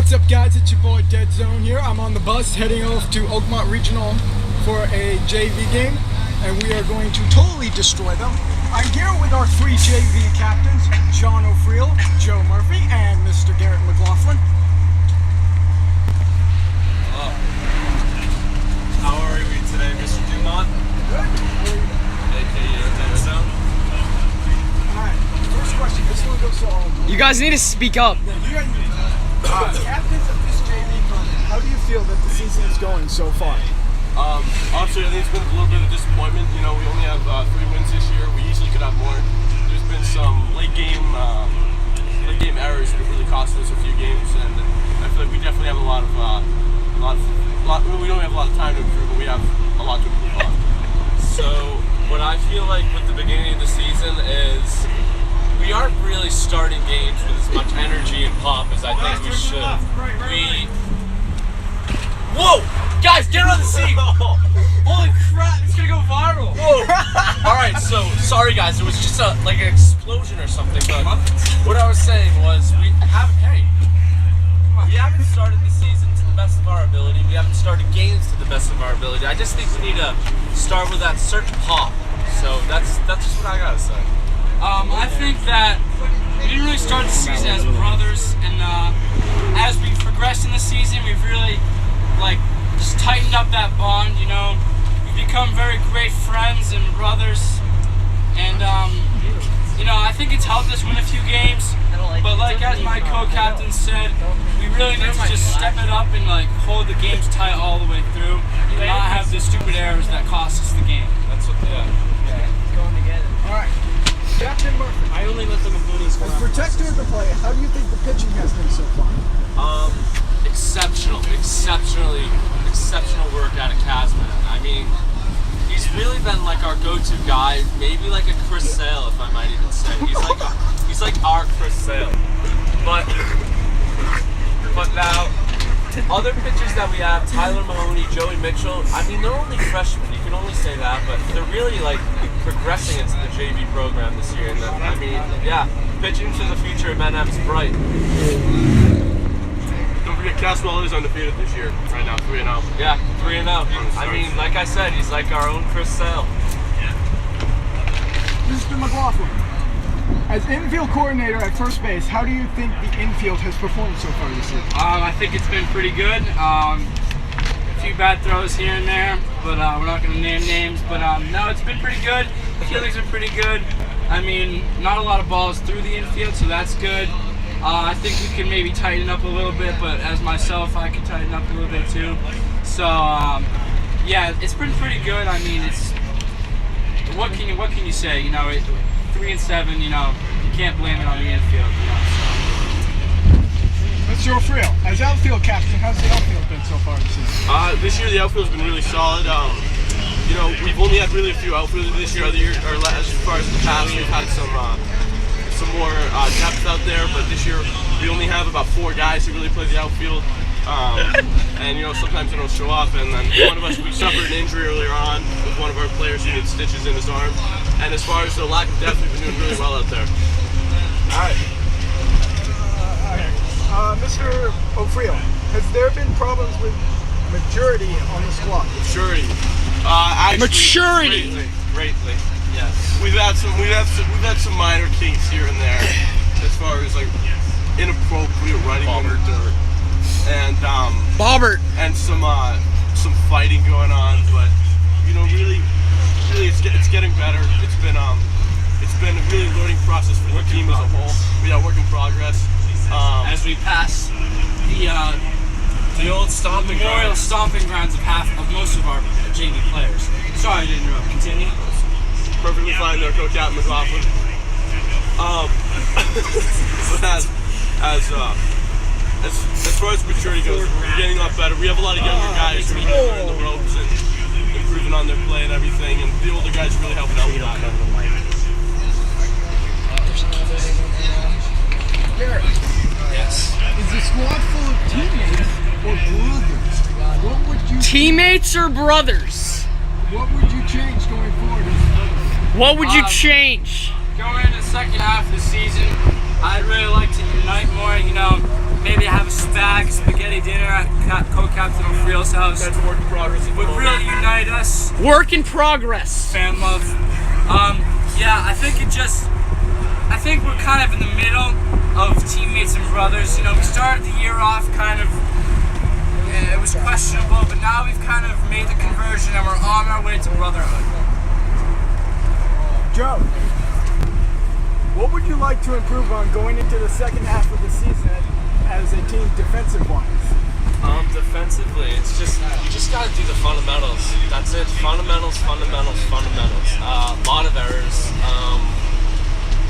What's up, guys? It's your boy Dead Zone here. I'm on the bus heading off to Oakmont Regional for a JV game, and we are going to totally destroy them. I'm here with our three JV captains, John O'Friel, Joe Murphy, and Mr. Garrett McLaughlin. Hello. How are we today, Mr. Dumont? Good. AKA Dead Zone. Alright, first question. This one goes to all of you. You guys need to speak up. Captains of this JV program, how do you feel that the season is going so far? Honestly, I think it's been a little bit of a disappointment. You know, we only have 3 wins this year. We easily could have more. There's been some late game errors that have really cost us a few games, and I feel like we definitely have we don't have a lot of time to improve, but we have a lot to improve on. So, what I feel like with the beginning of the season is we aren't really starting games with as much energy and pop as I think we should. Whoa! Guys, get on the seat! Holy crap, it's gonna go viral! Whoa! Alright, so, sorry guys, it was just like an explosion or something, but what I was saying was, we haven't started the season to the best of our ability, we haven't started games to the best of our ability. I just think we need to start with that certain pop. So, that's just what I gotta say. I think that we didn't really start the season as brothers, and as we progressed in the season, we've really just tightened up that bond. You know, we've become very great friends and brothers, and you know, I think it's helped us win a few games. But like as my co-captain said, we really need to just step it up and hold the games tight all the way through, and not have the stupid errors that cost us the game. That's what, Going together. Alright, Captain Murphy. I only let them bullies As protector of the play, how do you think the pitching has been so far? Exceptional work out of Kazman. I mean, he's really been like our go-to guy, maybe like a Chris Sale, if I might even say. He's like our Chris Sale. But now, other pitchers that we have, Tyler Mahoney, Joey Mitchell, I mean, they're only freshmen, you can only say that, but they're really progressing into the JV program this year. And then, I mean, yeah, pitching to the future of NM's bright. Don't forget, Caswell is undefeated this year, right now, 3-0. Yeah, 3-0. I mean, like I said, he's like our own Chris Sale. Mr. McLaughlin, as infield coordinator at first base, how do you think the infield has performed so far this year? I think it's been pretty good. A few bad throws here and there, but we're not going to name names. But no, it's been pretty good. Fielding's been pretty good. I mean, not a lot of balls through the infield, so that's good. I think we can maybe tighten up a little bit, but as myself, I can tighten up a little bit too. So yeah, it's been pretty good. I mean, it's what can you say? You know, 3-7. You know, you can't blame it on the infield. You know, so. Mr. O'Friel, as outfield captain, how's the outfield been so far this season? This year the outfield's been really solid. You know, we've only had really a few outfielders this year. Other years, or as far as the past, we've had some more depth out there. But this year, we only have about 4 guys who really play the outfield. And you know, sometimes they don't show up. And then one of us, we suffered an injury earlier on with one of our players who needed stitches in his arm. And as far as the lack of depth, we've been doing really well out there. All right. Mr. O'Friel, has there been problems with maturity on the squad? Maturity. Maturity. Greatly. Yes. We've had some minor kinks here and there, as far as inappropriate running under dirt, and and some fighting going on. But you know, really, it's getting better. It's been a really learning process for the team as a whole. We are work in progress. As we pass the old memorial stomping grounds of most of our JV players. Sorry to interrupt. Continue. Perfectly fine there, Co-Captain McLaughlin. But as far as maturity goes, we're getting a lot better. We have a lot of younger guys who are learning the ropes and improving on their play and everything, and the older guys really helping out with that. Yes. Is the squad full of teammates or brothers? What would you Teammates or brothers? What would you change going forward? What would you change? Going into the second half of the season, I'd really like to unite more, you know, maybe have a spag Wheels House. That's a work in progress. at the Would moment. really unite us. Work in progress. Fan love. Yeah, I think we're kind of in the middle of teammates and brothers. You know, we started the year off kind of, it was questionable, but now we've kind of made the conversion and we're on our way to brotherhood. Joe, what would you like to improve on going into the second half of the season as a team defensive-wise? Defensively, it's just you just got to do the fundamentals. That's it. Fundamentals. A lot of errors.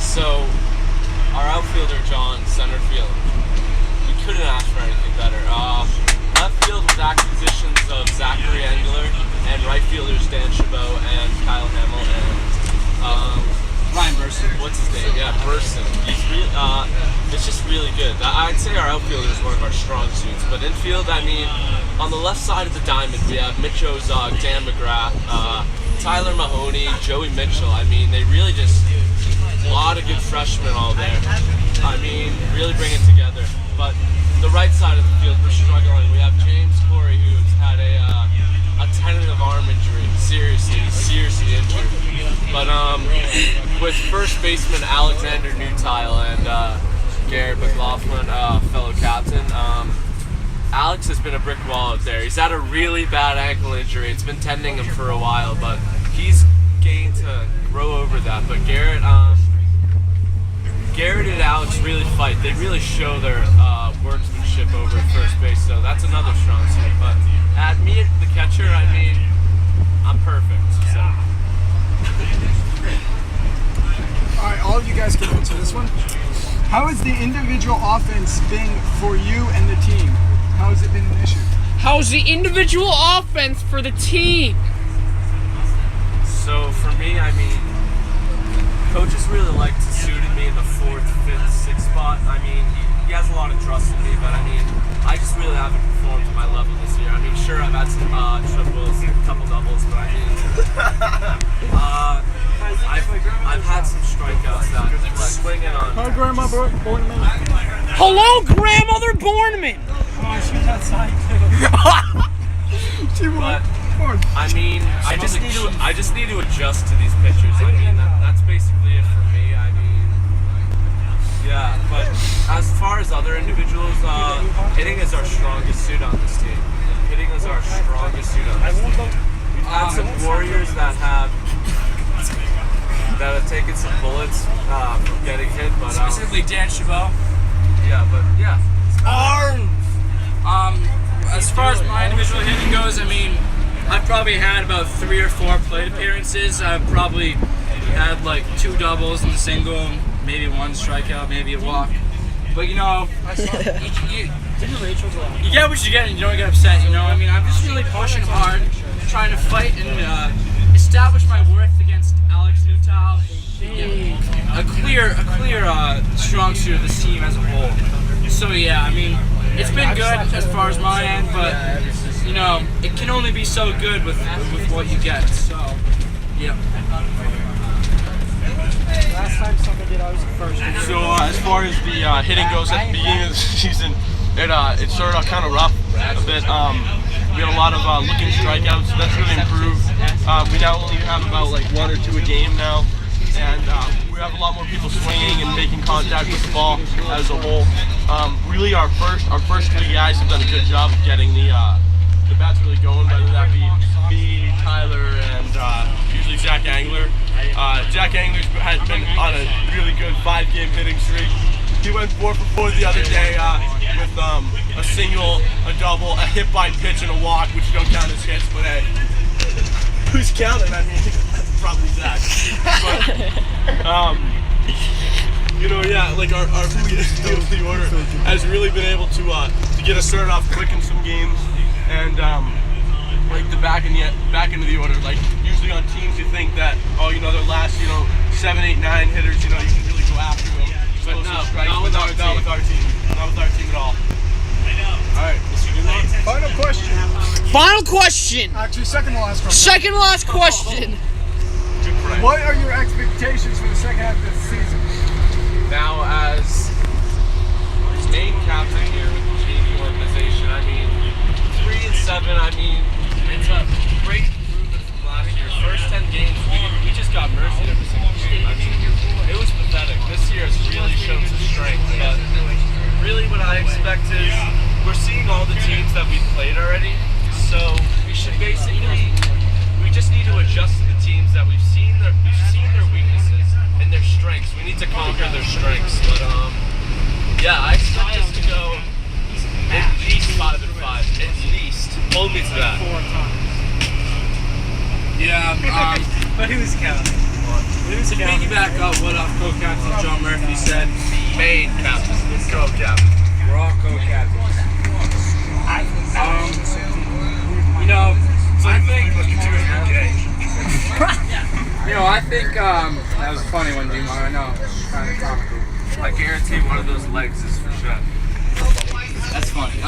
So our outfielder John, center field, we couldn't ask for anything better. Left field with acquisitions of Zachary Engler and right fielders Dan Chabot and Kyle Hamill and Ryan Burson. what's his name? Yeah, Burson. He's really, it's just really good. I'd say our outfielder is one of our strong suits, but infield, I mean, on the left side of the diamond, we have Mitch Ozog, Dan McGrath, Tyler Mahoney, Joey Mitchell. I mean, they really just, a lot of good freshmen all there. I mean, really bring it together. But the right side of the field, we're struggling. We have James Corey, who's had a tentative arm injury. Seriously injured. But with first baseman Alexander Newtile and Garrett McLaughlin, fellow captain, Alex has been a brick wall out there. He's had a really bad ankle injury. It's been tending him for a while, but he's gained to grow over that. But Garrett and Alex really fight. They really show their workmanship over at first base, so that's another strong suit. But at me, the catcher, I mean, I'm perfect. So. All right, all of you guys can answer this one. How has the individual offense been for you and the team? How has it been an issue? How's the individual offense for the team? So for me, I mean, coaches really like to suited me in the 4th, 5th, 6th spot. I mean, he has a lot of trust in me, but I mean, I just really haven't performed to my level this year. I mean, sure, I've had some triples, a couple doubles, but I mean, I've had some strikeouts that swinging on. Hi, Grandma Borneman. Hello, grandmother Borneman. But I mean, I just need to adjust to these pitchers. I mean, that's basically it for me. I mean, yeah. But as far as other individuals, hitting is our strongest suit on this team. Hitting is our strongest suit on this team. We've had some warriors that have taken some bullets from getting hit, but Specifically Dan Chabot. yeah, but yeah. Arms! As far as my individual hitting goes, I mean, I've probably had about 3 or 4 plate appearances. I've probably had like 2 doubles and a single, maybe 1 strikeout, maybe a walk. But you know, you get what you get and you don't get upset, you know? I mean, I'm just really pushing hard, trying to fight and establish my worth against Alex Newtile. A clear strong suit of this team as a whole. So yeah, I mean, it's been good as far as my end, but you know, it can only be so good with what you get. So yeah. Last time someone did, I was the first. So as far as the hitting goes at the beginning of the season, it started out kind of rough a bit. We had a lot of looking strikeouts. That's really improved. We now only have about like 1 or 2 a game now, and we have a lot more people swinging and making contact with the ball as a whole. Really, our first 3 guys have done a good job of getting the bats really going, whether that be me, Tyler, and usually Zach Engler. Jack Engler's has been on a really good 5-game hitting streak. He went 4 for 4 the other day with a single, a double, a hit by pitch, and a walk, which don't count as hits, but hey, who's counting? I mean, probably Zach. But, you know, yeah, like our the order has really been able to get us started off quick in some games, and like the back end of the order. Like usually on teams, you think that their last 7, 8, 9 hitters, you can really go after them. But not with our team. Not with our team at all. All right, Final question. Final question. Actually, second to last question. Second to last question. good play. What are your expectations for the second half of this season? Now, as main captain here with the JV organization, I mean, 3-7 Kevin, I mean, it's a great improvement from last year. First 10 games, we just got mercy every single game. I mean, it was pathetic. This year has really shown some strength, but really what I expect is we're seeing all the teams that we've played already, so we should basically, we just need to adjust to the teams that we've seen their weaknesses and their strengths. We need to conquer their strengths, but yeah, I expect us to go at least 5-5, at least. Hold me to that. Yeah, But who's counting? to piggyback up what co-captain John Murphy said, Main captain. Co-captain. we're all co-captains. You know, I think, I think, that was a funny one, Dima, I know, kind of comical. I guarantee one of those legs is for sure. That's funny.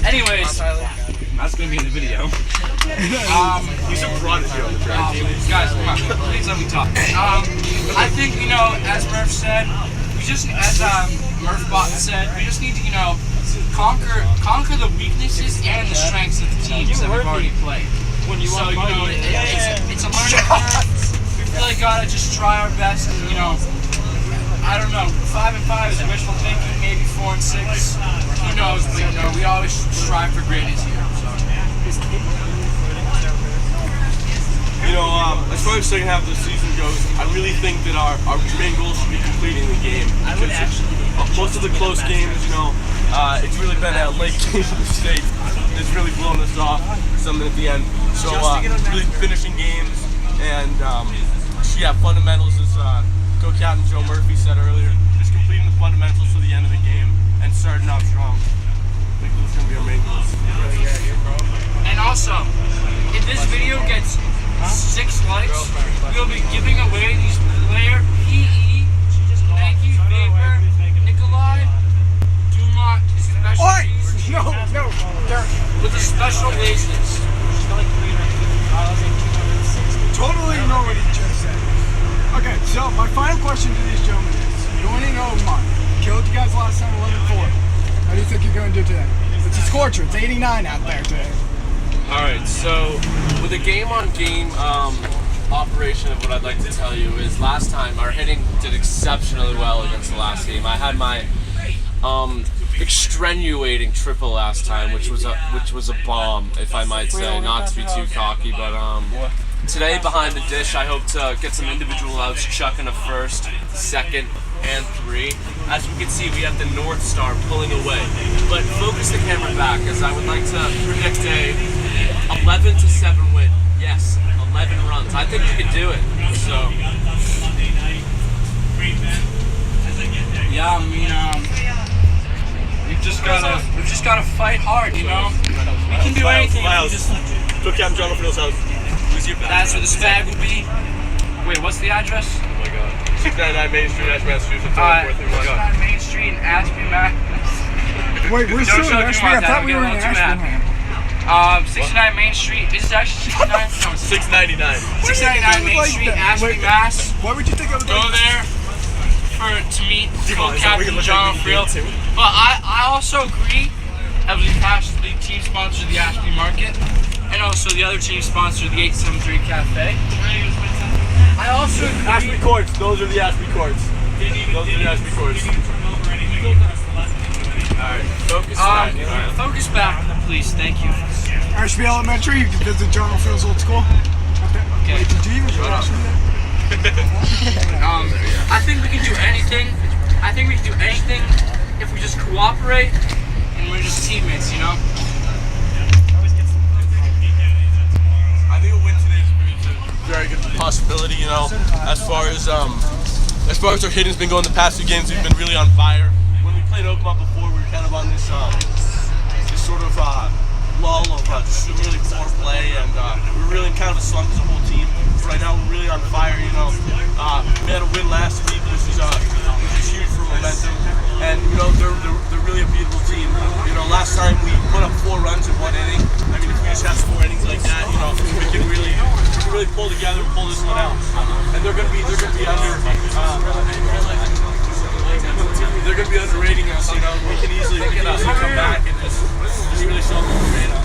Anyways, that's gonna be in the video. He's a prodigy on the track team. Guys, come on, please let me talk. I think, as Murph said, we just, as Murphbot said, we just need to, conquer the weaknesses and the strengths of the teams that we've already played. So, it's a learning curve. We really gotta just try our best. I don't know. 5-5 is wishful thinking. Maybe 4-6. Who knows? But we always strive for greatness here. As far as the second half of the season goes, I really think that our main goal should be completing the game. Most of the close games, it's really been a late game mistake that's really blown us off something at the end. So really finishing games and fundamentals, as co-captain Joe Murphy said earlier, just completing the fundamentals for the end of the game and starting out strong. I think those are going to be our main goals. And also, if this video gets 6 likes, we'll be giving away these Player PE, Nike Vapor, Nikolai, Dumont specialties. No, they're With the special laces. totally know what he just said. Okay, so my final question to these gentlemen is, going in Oakmont, killed you guys last time 11-4. How do you think you're going to do today? It's a scorcher, it's 89 out there today. Alright, so with a game-on-game operation of what I'd like to tell you is last time our hitting did exceptionally well against the last game. I had my extenuating triple last time, which was a bomb, if I might say, not to be too cocky, but today behind the dish I hope to get some individual outs, chucking a first, second, and 3. As we can see, we have the North Star pulling away. But focus the camera back, as I would like to predict a 11-7 win. Yes, 11 runs. I think we can do it. So, Yeah, I mean, we've just gotta fight hard, We can do anything. Co-captain John Murphy's house. That's where the spag will be. Wait, what's the address? Oh my god. 699 Main Street, Ashby, Massachusetts. 699 Main Street in Ashby, Mass. Wait, we're still in Ashby? I thought we were in Ashby. 69 Main Street. Is it actually 69? No, 699. 699 Main Street, Ashby, Mass. What would you think I would Go there to meet co-captain John Friel. But I also agree, as we pass the team sponsor of the Ashby Market, and also the other team sponsor of the 873 Cafe. I also agree. Ashby Courts. Those are the Ashby Courts. Those are the Ashby Courts. Alright, focus back. Focus back, please. Thank you. Ashby Elementary, you can visit John O'Field's old school. Okay. Wait, did you even go to Ashby there? I think we can do anything. I think we can do anything if we just cooperate and we're just teammates, I think a win today is a very good possibility, as far as our hitting's been going the past 2 games, we've been really on fire. When we played Oakmont before, we were kind of on this sort of lull of just really poor play, and we were really in kind of a slump as a whole team. Right now we're really on fire, We had a win last week, which is huge for momentum, and they're really a beatable team. Last time we put up 4 runs in 1 inning. I mean, if we just have 4 innings like that, we can really pull together and pull this one out. And they're gonna be underrating us. We can easily come back and just really show them what we're made of.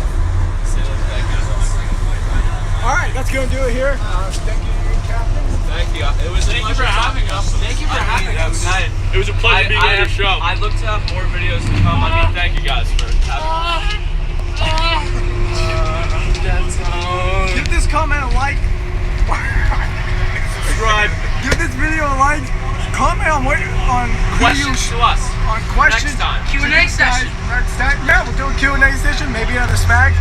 you here. Thank you, Captain. Thank you. It was a pleasure talking to you. Thank you for having us. It was a pleasure being on your show. I'd look to have more videos to come. I mean, thank you guys for having me. Give this comment a like. Subscribe. Give this video a like. Comment on Questions to us. on questions. Next time. Q&A session. Next time. Yeah, we'll do a Q&A session. Maybe on the Spag.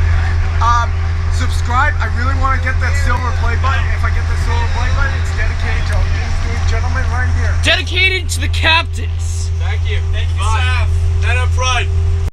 Subscribe. I really want to get that silver play button. If I get the silver play button, it's dedicated to these three gentlemen right here. Dedicated to the captains. Thank you. Bye. Net Up Pride.